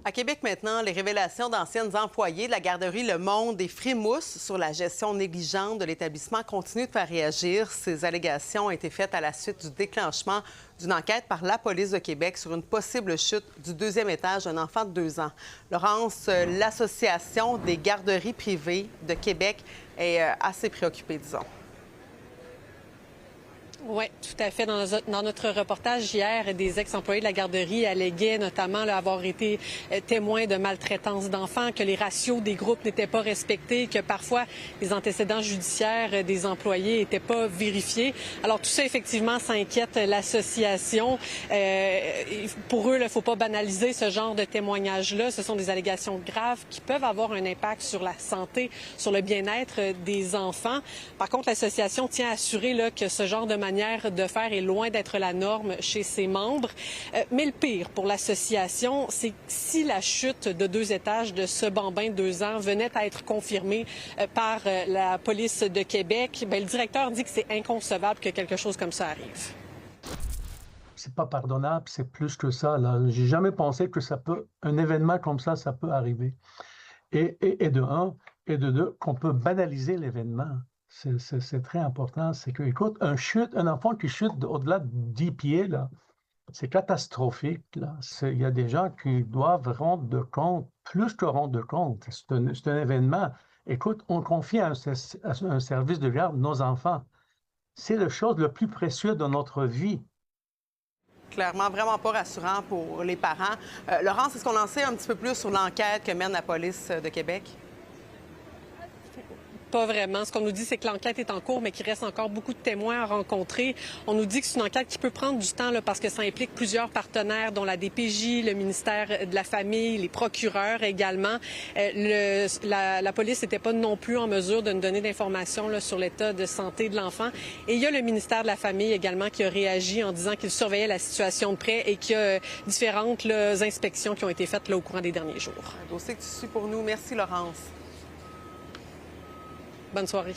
À Québec maintenant, les révélations d'anciennes employées de la garderie Le Monde et Frémousse sur la gestion négligente de l'établissement continuent de faire réagir. Ces allégations ont été faites à la suite du déclenchement d'une enquête par la police de Québec sur une possible chute du deuxième étage d'un enfant de 2 ans. Laurence, l'Association des garderies privées de Québec est assez préoccupée, disons. Oui, tout à fait. Dans notre reportage hier, des ex-employés de la garderie alléguaient notamment avoir été témoins de maltraitance d'enfants, que les ratios des groupes n'étaient pas respectés, que parfois les antécédents judiciaires des employés n'étaient pas vérifiés. Alors tout ça, effectivement, ça inquiète l'association. Pour eux, il ne faut pas banaliser ce genre de témoignages-là. Ce sont des allégations graves qui peuvent avoir un impact sur la santé, sur le bien-être des enfants. Par contre, l'association tient à assurer que ce genre de manière de faire est loin d'être la norme chez ses membres. Mais le pire pour l'association, c'est que si la chute de 2 étages de ce bambin de 2 ans venait à être confirmée par la police de Québec, bien, le directeur dit que c'est inconcevable que quelque chose comme ça arrive. C'est pas pardonnable, c'est plus que ça. J'ai jamais pensé que un événement comme ça peut arriver. Et de un, et de deux, qu'on peut banaliser l'événement. C'est très important. C'est que, écoute, un enfant qui chute au-delà de 10 pieds, là, c'est catastrophique. Il y a des gens qui doivent rendre compte, plus que rendre compte. C'est un événement. Écoute, on confie à un service de garde nos enfants. C'est la chose la plus précieuse de notre vie. Clairement, vraiment pas rassurant pour les parents. Laurence, est-ce qu'on en sait un petit peu plus sur l'enquête que mène la police de Québec? Pas vraiment. Ce qu'on nous dit, c'est que l'enquête est en cours, mais qu'il reste encore beaucoup de témoins à rencontrer. On nous dit que c'est une enquête qui peut prendre du temps parce que ça implique plusieurs partenaires, dont la DPJ, le ministère de la Famille, les procureurs également. La police n'était pas non plus en mesure de nous donner d'informations sur l'état de santé de l'enfant. Et il y a le ministère de la Famille également qui a réagi en disant qu'il surveillait la situation de près et qu'il y a différentes inspections qui ont été faites au courant des derniers jours. Un dossier que tu suis pour nous. Merci, Laurence. Bonne soirée.